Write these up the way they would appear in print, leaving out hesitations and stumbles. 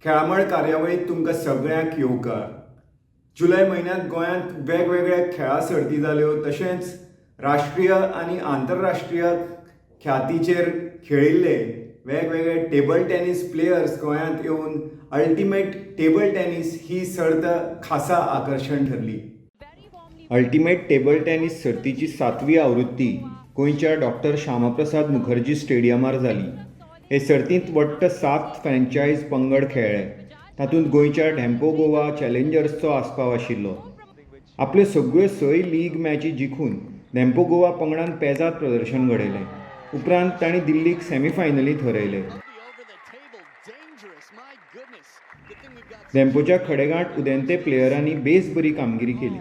खेळामळ कार्यावळीत तुमकां सगळ्यांक येवकार. जुलय म्हयन्यांत गोंयांत वेगवेगळ्या खेळा सर्ती जाल्यो तशेंच राष्ट्रीय आनी आंतरराष्ट्रीय ख्यातीचेर खेळिल्ले वेगवेगळे टेबल टेनीस प्लेयर्स गोंयांत येवन अल्टिमेट टेबल टेनीस ही सर्त खासा आकर्शण ठरली. अल्टिमेट टेबल टेनीस सर्तीची 7वी आवृत्ती गोंयच्या डॉक्टर श्यामाप्रसाद मुखर्जी स्टेडियमार जाली. हे सर्तींत वट्ट 7 फ्रँचायज पंगड खेळ्ळे. तातूंत गोंयच्या डॅम्पो गोवा चॅलेंजर्सचो आस्पाव आशिल्लो. आपल्यो सगळ्यो 6 लीग मॅची जिखून डॅम्पो गोवा पंगडान पेजाद प्रदर्शन घडयलें. उपरांत तांणी दिल्लीक सॅमीफायनलींत हरयले. डॅम्पोच्या खडेगांठ उदेंते प्लेयरांनी बेस बरी कामगिरी केली.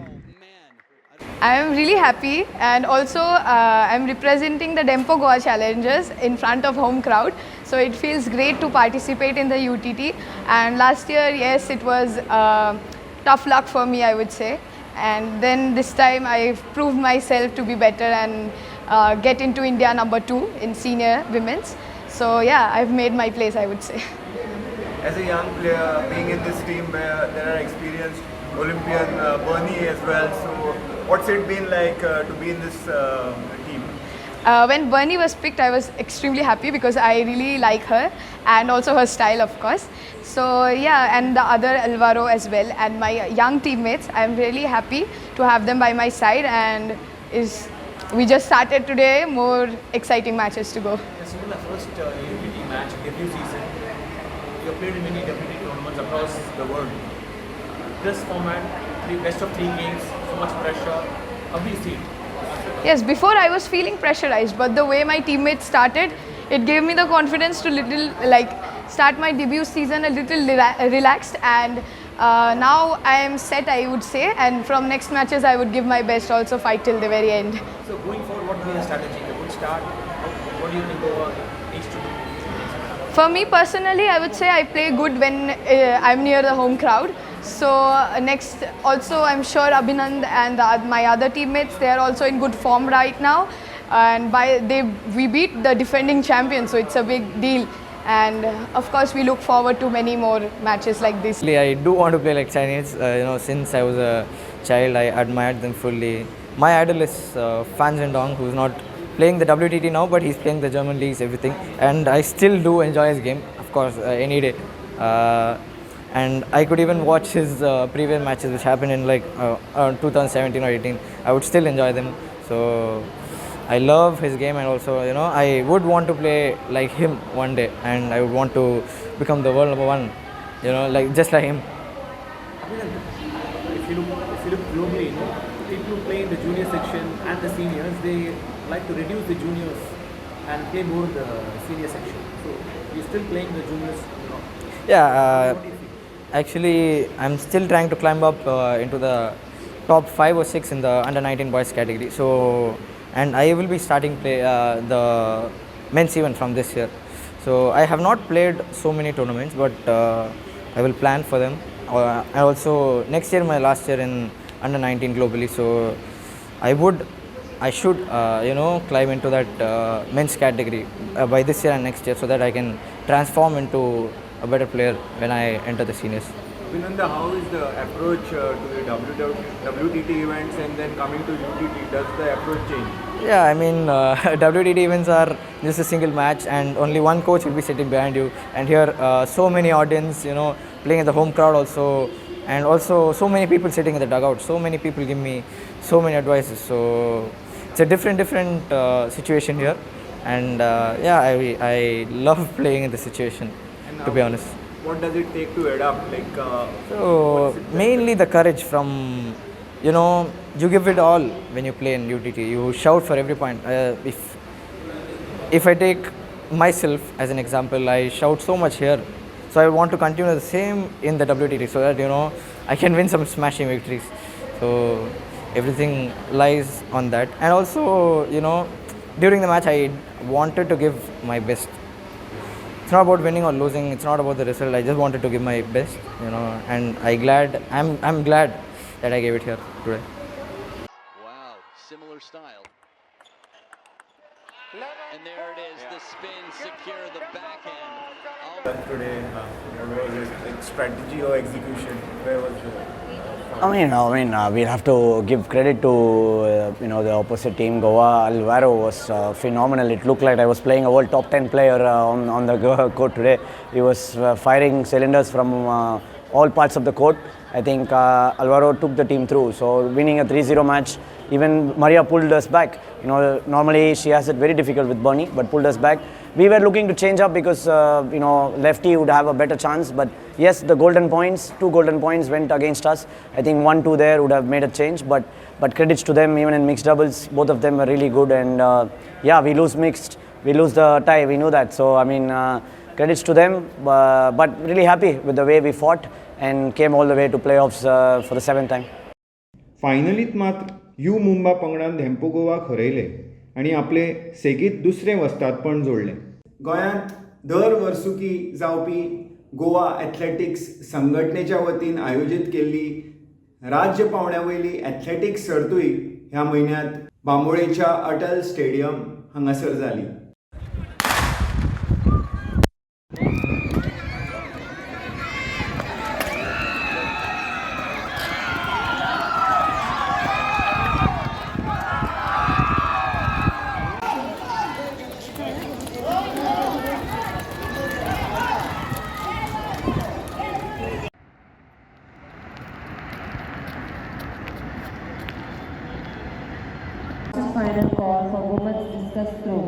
I am really happy, and also I'm representing the Dempo Goa Challengers in front of home crowd, so it feels great to participate in the UTT. And last year, yes, it was tough luck for me, I would say, and then this time I've proved myself to be better and get into India number 2 in senior women's. So yeah, I've made my place, I would say. As a young player, being in this team where there are experienced Olympian Bernie as well, so what's it been like to be in this team? When Bernie was picked, I was extremely happy because I really like her and also her style, of course. So yeah, and the other Alvaro as well, and my young teammates, I'm really happy to have them by my side, and we just started today, more exciting matches to go. This is the first UPT match debut season. You have played in many WT tournaments across the world. This format, best of 3 games, so much pressure. How do you see it? Yes, before I was feeling pressurized, but the way my teammates started, it gave me the confidence to start my debut season a little relaxed, and now I am set, I would say, and from next matches I would give my best, also fight till the very end. So going forward, what will be the strategy? A good start. What do you think Goa needs to do? For me personally, I would say I play good when I'm near the home crowd. So next, also I'm sure Abhinand and my other teammates, they are also in good form right now, and we beat the defending champion, so it's a big deal. And of course, we look forward to many more matches like this. I do want to play like Chinese. Since I was a child, I admired them fully. My idol is Fan Zhendong, who's not playing the WTT now, but he's playing the German leagues, everything. And I still do enjoy his game, of course, any day. And I could even watch his previous matches, which happened in 2017 or 18. I would still enjoy them. So I love his game, and also I would want to play like him one day, and I would want to become the world number 1, just like him. If you look globally, people who play in the junior section and the seniors, they like to reduce the juniors and play more in the senior section. So you're still playing the juniors. Yeah. Actually, I'm still trying to climb up into the top 5 or 6 in the under 19 boys category. So, and I will be starting the men's event from this year. So I have not played so many tournaments, but I will plan for them. And also next year, my last year in under 19 globally. So I should climb into that men's category by this year and next year, so that I can transform into a better player when I enter the seniors. Vinanda, how is the approach to the WTT events and then coming to UTT? Does the approach change? Yeah, I mean, WTT events are just a single match, and only one coach will be sitting behind you. And here, so many audience, playing at the home crowd also, and also so many people sitting in the dugout. So many people give me so many advices. So it's a different situation here, and I love playing in this situation. To be honest, what does it take to adapt? So mainly the courage from, you give it all when you play in UTT. You shout for every point. If I take myself as an example, I shout so much here. So I want to continue the same in the WTT, so that I can win some smashing victories. So everything lies on that. And also, during the match, I wanted to give my best. It's not about winning or losing. It's not about the result. I just wanted to give my best, and I'm glad that I gave it here today. Wow, similar style. And there it is, the spin, secure the backhand. Today, what was it? Strategy or execution? Where was the? We'll have to give credit to the opposite team. Goa Alvaro was phenomenal. It looked like I was playing a world top 10 player on the court today. He was firing cylinders from all parts of the court. I think Alvaro took the team through. So winning a 3-0 match, even Maria pulled us back. Normally she has it very difficult with Bernie, but pulled us back. We were looking to change up because lefty would have a better chance. But yes, the golden points, 2 golden points went against us. I think 1-2 there would have made a change. But credits to them, even in mixed doubles, both of them were really good. And we lose mixed, we lose the tie. We knew that. So credits to them. But really happy with the way we fought and came all the way to playoffs for the 7th time. फायनलीत मात्र you Mumba पंगडान धेंपो गोवाक हरयले आनी आपले सेगीत दुसरे वस्तादपण जोडले. गोंयांत दर वर्सुकी जावपी गोवा एथलेटिक्स संघटनेच्या वतीन आयोजीत केल्ली राज्य पावंड्यावयली एथलेटिक्स सर्तूय ह्या म्हयन्यांत बांबोळेच्या अटल स्टेडियम हांगासर जाली. Final call for women's discus throw.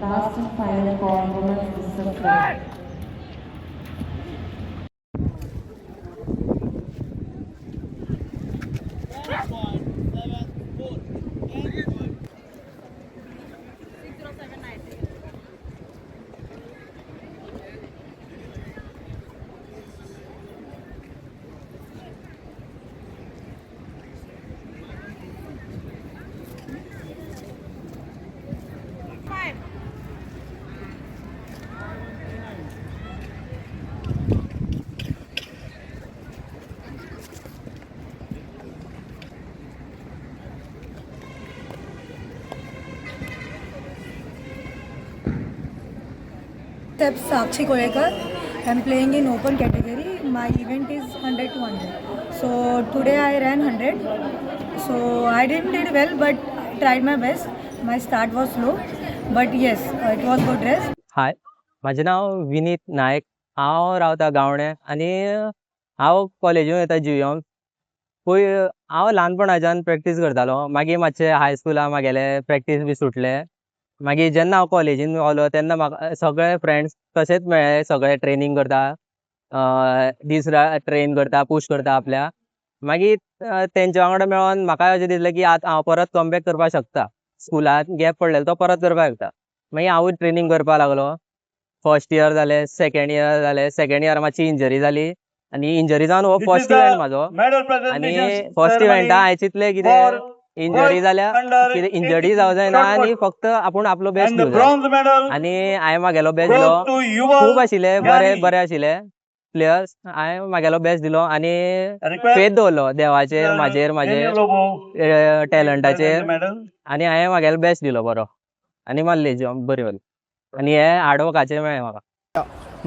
Last and final call, women's discus throw. Step Sakshi Kolekar. I'm playing in open category. My event is 100 to 100. So today I ran 100. So I didn't did well, but I tried my best. My start was slow, but yes, it was good race. हाय, माझें नाव विनीत नायक. हांव रावता गावणे आनी हांव कॉलेजीन वयता जुयॉन. हांव ल्हानपणाच्यान practice करतालो. मागीर मातशें हाय स्कुलाक म्हागेलें प्रॅक्टीस बी सुटलें. मागीर जेन्ना हांव कॉलेजीन पावलो तेन्ना म्हाका सगळे फ्रेंड्स तशेंच मेळ्ळे. सगळे ट्रेनींग करता, दीस रात ट्रेन करता, पूश करता आपल्या. मागीर तेंच्या वांगडा मेळोन म्हाका अशें दिसलें की आतां हांव परत कमबॅक करपाक शकता. स्कुलांत गॅप पडलेलो तो परत करपाक शकता. मागीर हांवूय ट्रेनींग करपाक लागलो. फर्स्ट इयर जालें, सेकंड इयर जालें. सेकंड इयर मातशी इंजरी जाली आनी इंजरी जावन हो फर्स्ट इव्हेंट म्हाजो. आनी फर्स्ट इव्हेंटा हांवें चिंतलें कितें इंजरी जाल्या कितें इंजरी जावं जायना आनी फक्त आपूण आपलो बेस्ट दिवं जाय. आनी हांवें म्हागेलो बेस्ट दिलो. खूब आशिल्ले बरे आशिल्ले प्लेयर्स. हांवें म्हागेलो बेस्ट दिलो आनी फेथ दवरलो देवाचेर, म्हाजे टॅलंटाचेर. आनी हांवें म्हागेलो बेस्ट दिलो बरो आनी मारली जॉब बरी जाली. आनी हे हार्डवर्काचेर मेळ्ळें म्हाका.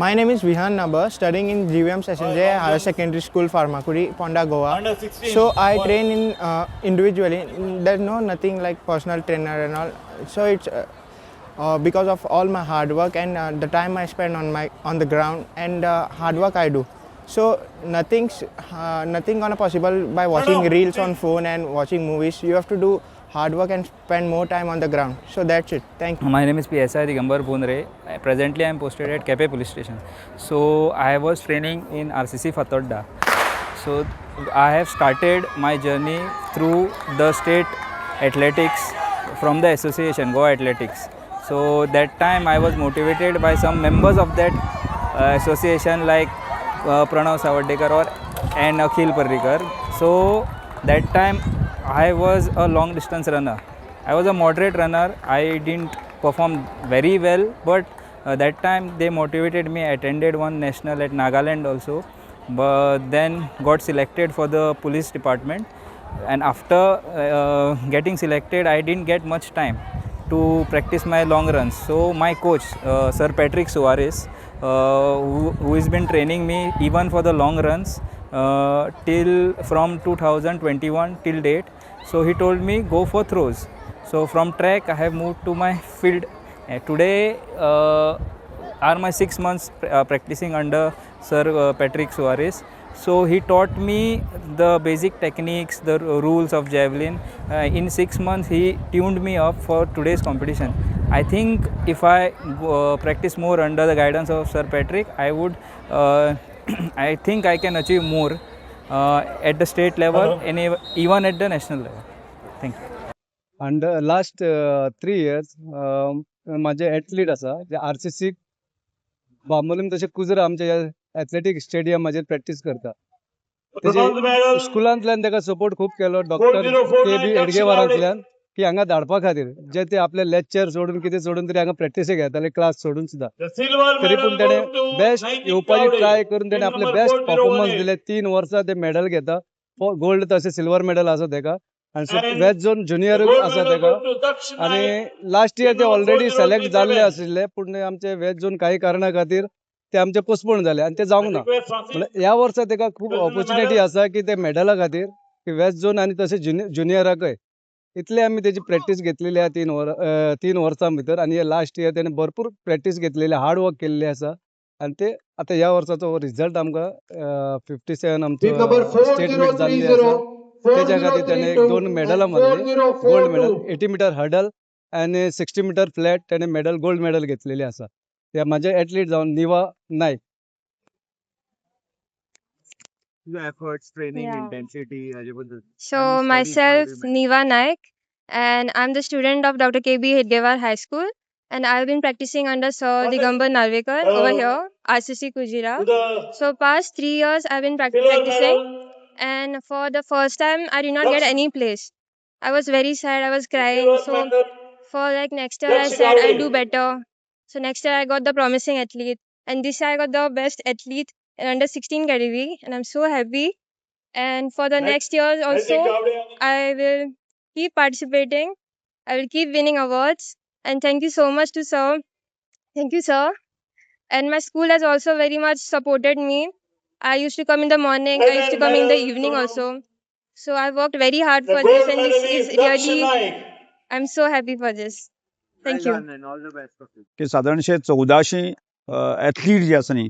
My name is Vihan Nabar, studying in GVM SNJ Higher Secondary School, Pharmakudi, Ponda, Goa. So I train in individually. There's nothing like personal trainer and all. So it's because of all my hard work and the time I spend on the ground and hard work I do. So nothing gonna possible by watching reels on phone and watching movies. You have to do hard work and spend more time on the ground. So that's it. Thank you. My name is PSI Digambar Punre. Presently I am posted at Kepe Police Station. So I was training in RCC Fatodda. So I have started my journey through the state athletics from the association, Goa Athletics. So that time I was motivated by some members of that association like Pranav Savadekar and Akhil Parrikar. So that time I was a long distance runner. I was a moderate runner. I didn't perform very well, but that time they motivated me. I attended one national at Nagaland also, but then got selected for the police department. And after getting selected, I didn't get much time. to practice my long runs. So my coach, Sir Patrick Suarez, who has been training me even for the long runs till from 2021 till date. So he told me go for throws. So from track I have moved to my field. Today are my 6 months practicing under Sir Patrick Suarez. So he taught me the basic techniques, the rules of javelin. In 6 months he tuned me up for today's competition. I think if I practice more under the guidance of Sir Patrick, I would I think I can achieve more at the state level and even at the national level. Thank you. And last 3 years माझे athlete आसा जे RCC Bambolim तशें कुजरा आमच्या athletic स्टेडियमाचेर practice करता. तेजे स्कुलांतल्यान ताका support खूब केलो doctor KB एडगेवारांतल्यान की हांगा धाडपा खातीर जे ते आपले लेक्चर सोडून कितें सोडून तरी हांगा प्रॅक्टीसेक येताले क्लास सोडून सुद्दां. तरी पूण तेणें बेस्ट येवपाची ट्राय करून तेणें आपले बेस्ट परफॉर्मन्स दिले. 3 वर्सां ते मेडल घेता. गोल्ड तशें सिल्वर मेडल आसा तेका आनी वेस्ट झोन ज्युनियर आसा तेका. आनी लास्ट इयर ते ऑलरेडी सिलेक्ट जाल्ले आशिल्ले पूण आमचे वेस्ट झोन काही कारणा खातीर ते आमचे पोस्टपोन जाले आनी ते जावंक ना. म्हणल्यार ह्या वर्सा तेका खूब ऑपॉर्च्युनिटी आसा की ते मेडला खातीर की वेस्ट झोन आनी तशें ज्युनियराकय इतले आमी तेजी प्रॅक्टीस घेतलेली आहा 3 वर्सां भितर. आनी हे लास्ट इयर तेणें भरपूर प्रॅक्टीस घेतलेली हार्ड वर्क केल्ली आसा आनी ते आतां ह्या वर्साचो रिजल्ट आमकां 57 आमचो स्टेटमेंट जाल्ली आसा. तेच्या खातीर तेणें 2 मेडलां मारली. गोल्ड मेडल 80 मीटर हर्डल आनी 60 मीटर फ्लॅट तेणें मेडल गोल्ड मेडल घेतलेली आसा. ते म्हाजे एथलीट जावन निवा नायक. Efforts, training, intensity, हाजे बद्दल. So myself Niva Naik, and I'm the student of Dr. KB Hedgewar High School, and I've been practicing under Sir Digambar Narvekar over here, RCC Kujira. So past 3 years I've been practicing, and for the first time I did not get any place. I was very sad, I was crying. So for like next year I said I'll do better. So next year I got the promising athlete, and this year I got the best athlete in under 16 category, and I'm so happy. And for the next years also I will keep participating. I will keep winning awards, and thank you so much to sir. Thank you, sir. And my school has also very much supported me. I used to come in the morning, I used to come in the evening also. So I worked very hard for this, and this is really, I'm so happy for this. Thank you. And all the best for you. की सादारणशे 1400 athlete जे आसा न्ही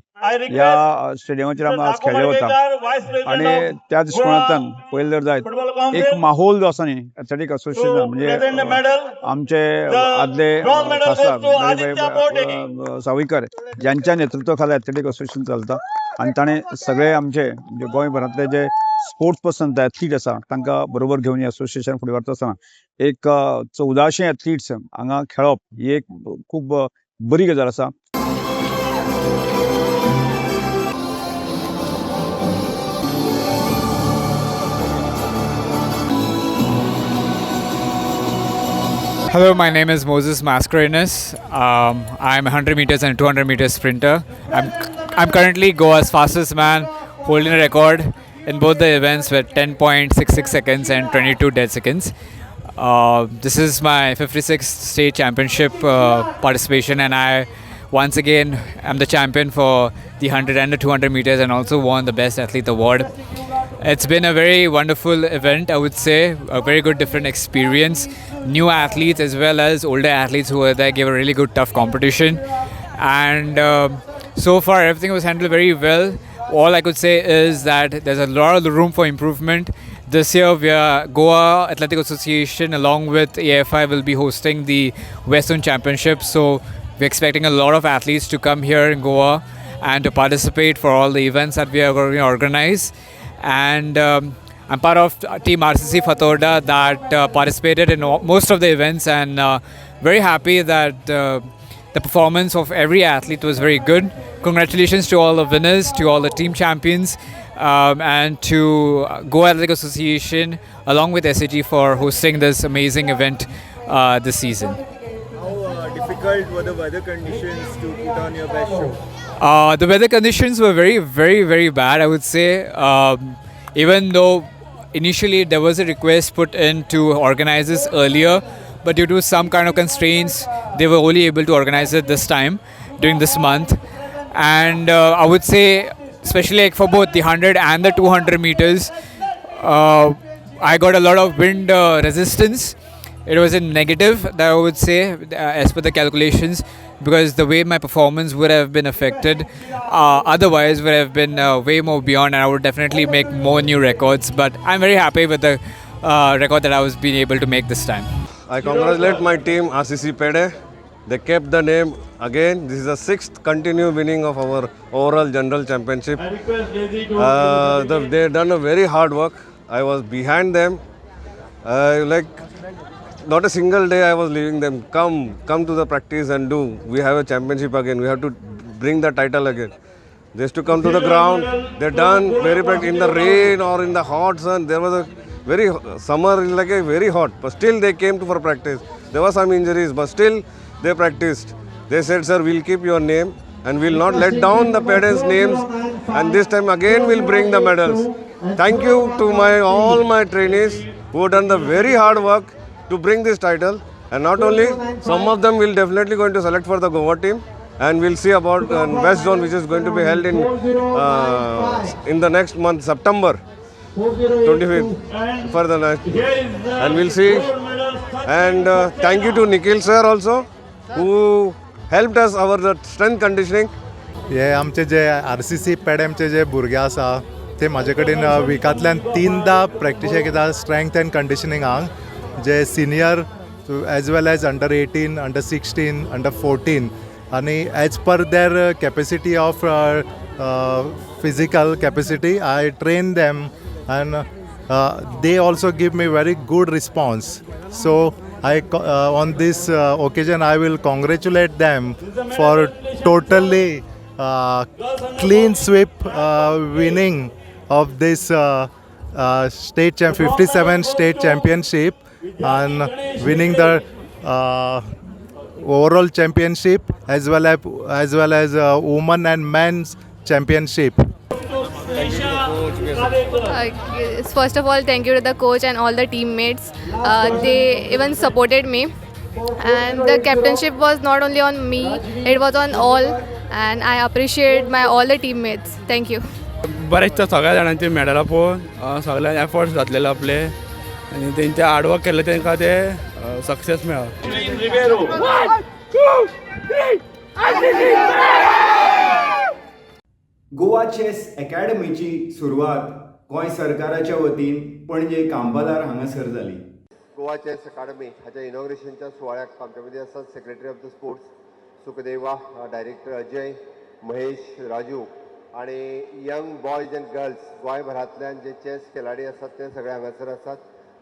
ह्या स्टेडियमाचेर आमी आज खेळ्ळे वता. आनी त्या दृश्टिकोनांतल्यान पळयलें जर जायत एक माहोल जो आसा न्ही एथलेटीक असोसिएशन म्हणजे आमचे आदले खासदार सावयकर ज्यांच्या नेतृत्वाखाला एथलेटीक असोसिएशन चलता आनी ताणें सगळे आमचे म्हणजे गोंयभरांतले जे स्पोर्ट्स पर्सन एथलीट आसा तांकां बरोबर घेवन हें असोसिएशन फुडें व्हरता आसतना एक 1400 एथलीट्स हांगा खेळप ही एक खूब बरी गजाल आसा. Hello, my name is Moses Mascarenas. I'm a 100 meters and 200 meters sprinter. I'm currently Goa's fastest man, holding a record in both the events with 10.66 seconds and 22 dead seconds. This is my 56th state championship participation, and I once again am the champion for the 100 and the 200 meters, and also won the Best Athlete Award. It's been a very wonderful event, I would say, a very good different experience. New athletes as well as older athletes who were there gave a really good tough competition, and so far everything was handled very well. All I could say is that there's a lot of room for improvement. This year Goa Athletic Association along with AFI will be hosting the Western Championship, so we're expecting a lot of athletes to come here in Goa and to participate for all the events that we are going to organize. And I'm part of Team RCC Fatorda that participated in most of the events, and very happy that the performance of every athlete was very good. Congratulations to all the winners, to all the team champions, and to Goa Athletic Association along with SAG for hosting this amazing event this season. How difficult were the weather conditions to put on your best show? The weather conditions were very, very, very bad, I would say. Even though initially there was a request put in to organize this earlier, but due to some kind of constraints, they were only able to organize it this time during this month. And I would say, especially like for both the 100 and the 200 meters, I got a lot of wind resistance. It was in negative, that I would say, as per the calculations, because the way my performance would have been affected otherwise would have been way more beyond, and I would definitely make more new records. But I'm very happy with the record that I was being able to make this time. I congratulate my team, RCC Pede. They kept the name again. This is the 6th continued winning of our overall general championship. They done a very hard work. I was behind them. Not a single day I was leaving them. Come to the practice and do. We have a championship again. We have to bring the title again. They used to come to the ground. They done very practice in the rain or in the hot sun. There was a very summer is like a very hot, but still they came for practice. There were some injuries, but still they practiced. They said, sir, we'll keep your name and we'll not let down the parents' names. And this time again we'll bring the medals. Thank you to all my trainees who have done the very hard work to bring this title. And not only, some of them will definitely going to select for the Goa team. And we'll see about West Zone, which is going to be held in the next month, September 25th, for the night. And we'll see. And thank you to Nikhil sir also, who helped us our strength conditioning. हे आमचे जे RCC पेडेमचे जे भुरगे आसा ते म्हाजे कडेन विकांतल्यान 3दा प्रॅक्टिशेक येता strength and कंडिशनिंगाक, जे senior as well as under 18, under 16, under 14, आनी as per their capacity of physical capacity I train them and they also give me very good response. So on this occasion I will congratulate them for totally clean sweep winning of this 57 state championship and winning the overall championship as well as women and men's championship. First of all, thank you to the coach and all the teammates. They even supported me, and the captainship was not only on me, it was on all, and I appreciate all the teammates. Thank you. बरेचशा सगळ्या जाणांची मेडलां पळोवन सगळ्यां efforts घातलेले आपले आनी तेंचे hard work केल्ले तांकां ते सक्सेस मेळ्ळा. गोवा चेस अकॅडमीची सुरवात गोंय सरकाराच्या वतीन पणजे कांबादार हांगासर जाली. गोवा चेस अकादमी हाच्या इनॉग्रेशनच्या सुवाळ्याक आमच्या मदीं आसात सेक्रेटरी ऑफ द स्पोर्ट्स सुखदेवा, डायरेक्टर अजय, महेश, राजू आणि यंग बॉयज अँड गर्ल्स गोंयभरांतल्यान जे चेस खेळाडी आसात ते सगळे हांगासर आसात.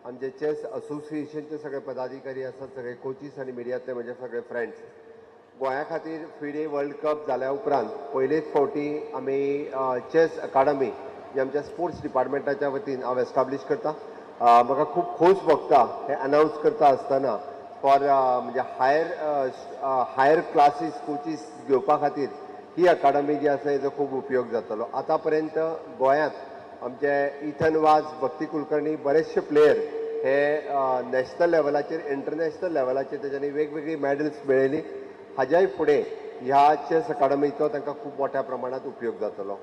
आमचे चेस असोसिएशनचे सगळे पदाधिकारी आसात, सगळे कोचीस आनी मिडियांतले म्हजे सगळे फ्रेंड्स. गोंया खातीर फिडे वर्ल्ड कप जाल्या उपरांत पयलेच फावटी आमी चेस अकादमी जी आमच्या स्पोर्ट्स डिपार्टमेंटाच्या वतीन हांव एस्टाब्लीश करता. म्हाका खूब खोस भोगता हे अनावन्स करता आसतना फॉर म्हणजे हायर क्लासीस कोचीस घेवपा खातीर ही अकादमी जी आसा हेजो खूब उपयोग जातलो. आतां पर्यंत गोंयांत आमचे इथन वाज, भक्ती कुलकर्णी, बरेचशे प्लेयर हे नॅशनल लेवलाचेर, इंटरनॅशनल लेवलाचेर तेच्यांनी वेगवेगळी मॅडल्स मेळयली. हाज्याय फुडें ह्या चेस अकादमीचो तांकां खूब मोठ्या प्रमाणांत उपयोग जातलो.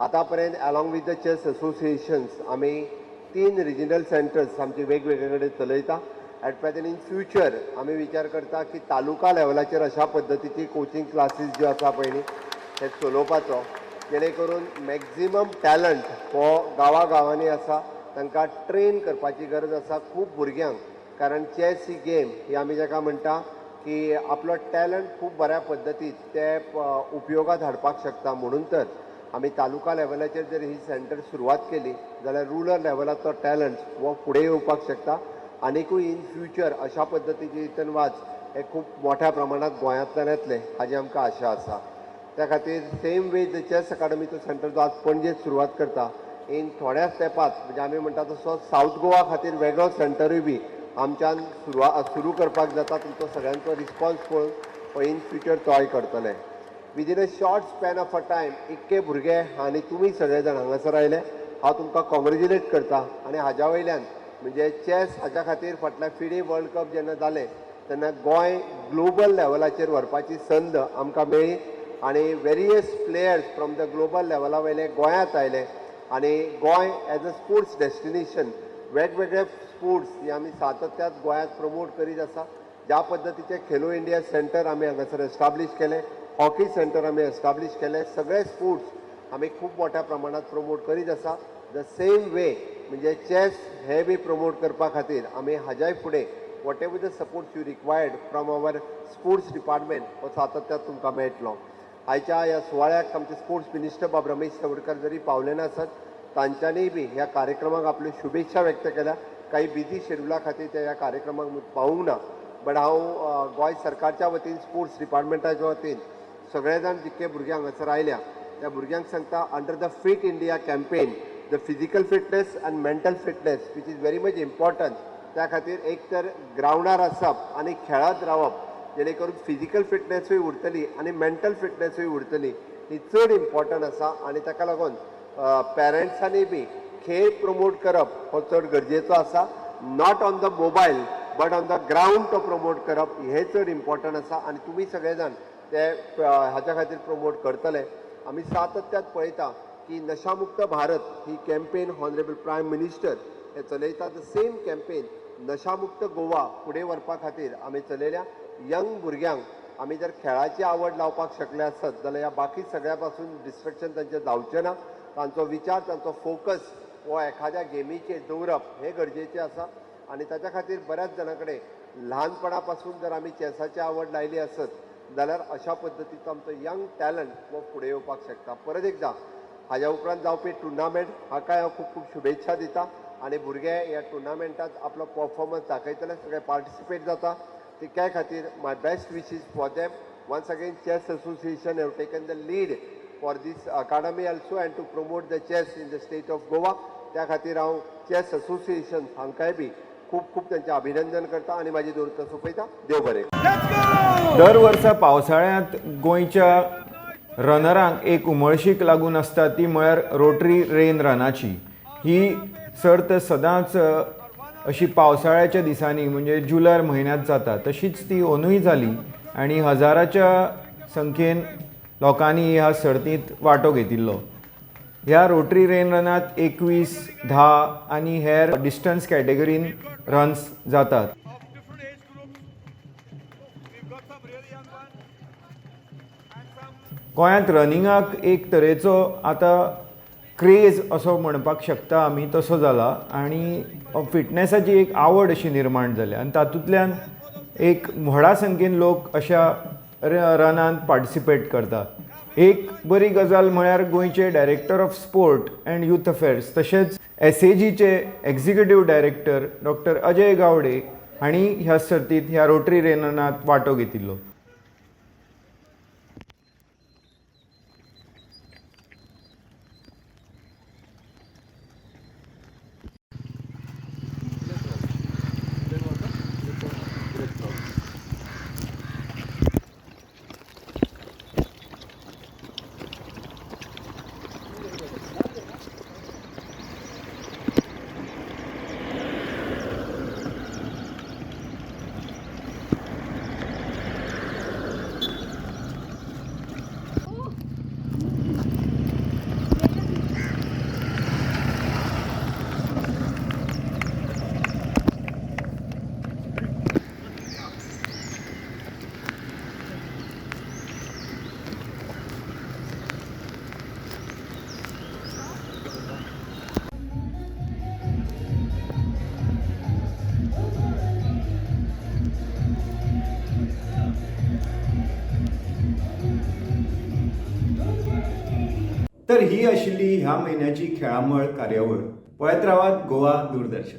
आतां पर्यंत along with the chess associations आमी 3 रिजनल सेंटर्स आमचे वेगवेगळे कडेन चलयता. एट प्रेझेंट इन फ्युचर आमी विचार करता की तालुका लेवलाचेर अशा पद्दतीची कोचिंग क्लासीस ज्यो आसा पळय न्ही ते चलोवपाचो, जेणे करून मॅक्झिमम टॅलंट हो गांवांनी आसा तांकां ट्रेन करपाची गरज आसा खूब भुरग्यांक. कारण चेस ही गेम ही आमी जाका म्हणटा की आपलो टॅलंट खूब बऱ्या पद्दतीन ते उपयोगात हाडपाक शकता. म्हणून तर आमी तालुका लेवलाचेर जर ही सेंटर सुरवात केली जाल्यार रुरल लेवलाचो टॅलंट हो फुडें येवपाक शकता. आनीकूय इन फ्युचर अशा पद्दतीचे इतन वाच हे खूब मोठ्या प्रमाणात गोंयांतल्यान येतले हाजी आमकां आशा आसा. त्या खातीर सेम वे द चेस अकादमीचो सेंटर जो आज पणजेत सुरवात करता, इन थोड्या स्टेपात म्हणजे आमी म्हणटा तसो सावथ गोवा खातीर वेगळो सेंटरूय बी आमच्यान सुरू करपाक जाता. तुमचो सगळ्यांचो रिस्पॉन्स पळोवन इन फ्युचर तोय करतले. Within a short span of a time इतके भुरगे आनी तुमी सगळे जाण हांगासर आयले, हांव तुमकां कॉंग्रेच्युलेट करता. आनी हाज्या वयल्यान म्हणजे चॅस हाच्या खातीर फाटल्या फिडे वर्ल्ड कप जेन्ना जालें तेन्ना गोंय ग्लोबल लेवलाचेर व्हरपाची संद आमकां मेळ्ळी आनी various players from the global लेवला वयले गोंयांत आयले आनी Goa as a sports destination वेगवेगळे स्पोर्ट्स हे आमी सातत्यात गोंयांत प्रमोट करीत आसा. ज्या पद्दतीचे खेलो इंडिया सेंटर आमी हांगासर एस्टाब्लीश केले, हॉकी सेंटर आमी एस्टाब्लीश केले, सगळे स्पोर्ट्स आमी खूब मोठ्या प्रमाणात प्रमोट करीत आसा. द सेम वे म्हणजे चॅस हे बी प्रमोट करपा खातीर आमी हाज्याय फुडें what ever the support you required from our sports department हो सातत्यात तुमकां मेळटलो. आयच्या ह्या सुवाळ्याक आमचे स्पोर्ट्स मिनिस्टर बाब रमेश तवडकर जरी पावले नासत, तांच्यांनी बी ह्या कार्यक्रमाक आपल्यो शुभेच्छा व्यक्त केल्या. काही बिझी शेड्युला खातीर ते ह्या कार्यक्रमाक पावूंक ना, बट हांव गोंय सरकारच्या वतीन स्पोर्ट्स डिपार्टमेंटाच्या वतीन सगळे जाण जितके भुरगे हांगासर आयल्या त्या भुरग्यांक सांगता under the fit India campaign the physical fitness and mental fitness which is very much important. त्या खातीर एक तर ग्रावंडार आसप आनी खेळत रावप जेणे करून फिजिकल फिटनेसूय उरतली आनी मेंटल फिटनेसूय उरतली, ही चड इम्पॉर्टंट आसा. आनी ताका लागून पेरंट्सांनी बी खेळ प्रमोट करप हो चड गरजेचो आसा. Not on the mobile but on the ground तो प्रमोट करप हे चड इम्पॉर्टंट आसा आनी तुमी सगळे जाण ते हाच्या खातीर प्रमोट करतले. आमी सातत्यात पळयता की नशामुक्त भारत ही कॅम्पेन हॉनरेबल प्रायम मिनिस्टर हे चलयता. द सेम कॅम्पेन नशामुक्त गोवा फुडें व्हरपा खातीर आमी चलयल्या. यंग भुरग्यांक आमी जर खेळाची आवड लावपाक शकले आसत जाल्यार ह्या बाकी सगळ्या पासून डिस्ट्रॅक्शन तांचें जावचें ना. तांचो विचार तांचो फोकस हो एखाद्या गेमीचेर दवरप हे गरजेचें आसा. आनी ताच्या खातीर बऱ्याच जाणां कडेन ल्हानपणा पासून जर आमी चॅसाची आवड लायली आसत जाल्यार अशा पद्दतीचो आमचो यंग टॅलंट हो फुडें येवपाक शकता. परत एकदां हाज्या उपरांत जावपी टुर्नामेंट हाकाय हांव खूब खूब शुभेच्छा दिता आनी भुरगे ह्या टुर्नामेंटांत आपलो परफॉर्मन्स दाखयतले, सगळे पार्टिसिपेट जाता. त्या खातीर my best wishes for them. Once again chess association have taken the lead for these academy also and to promote the chess in the state of Goa. त्या खातीर हांव चेस असोसिएशन हांकांय बी खूब खूब त्यांचे अभिनंदन करता आनी म्हाजी दवरता सोंपयता. देव बरें. दर वर्सा पावसाळ्यांत गोंयच्या रनरांक एक उमळशीक लागून आसता ती म्हळ्यार रोटरी रेन रनाची. ही सर्त सदांच अशी पावसाळ्याच्या दिसांनी म्हणजे जुलय म्हयन्यांत जाता, तशीच ती अंदूय जाली आनी हजाराच्या संख्येन लोकांनी ह्या सर्तींत वांटो घेतिल्लो. ह्या रोटरी रेन रनांत 21, 10 आनी हेर डिस्टन्स कॅटेगरीन रन्स जातात. गोंयांत रनिंगाक एक तरेचो आतां क्रेज असो म्हणपाक शकता आमी तसो जाला आनी फिटनेसाची एक आवड अशी निर्माण जाल्या आनी तातूंतल्यान एक व्हडा संख्येन लोक अशा रनांत पार्टिसिपेट करतात. एक बरी गजाल म्हळ्यार गोंयचे director of sport and youth affairs तशेंच SAGचे executive director doctor Ajay Gawade हांणी ह्या सर्तींत ह्या रोटरी रेन रनांत वांटो घेतिल्लो. तर ही आशिल्ली ह्या म्हयन्याची खेळामळ कार्यावळ. पळयत रावात गोवा दूरदर्शन.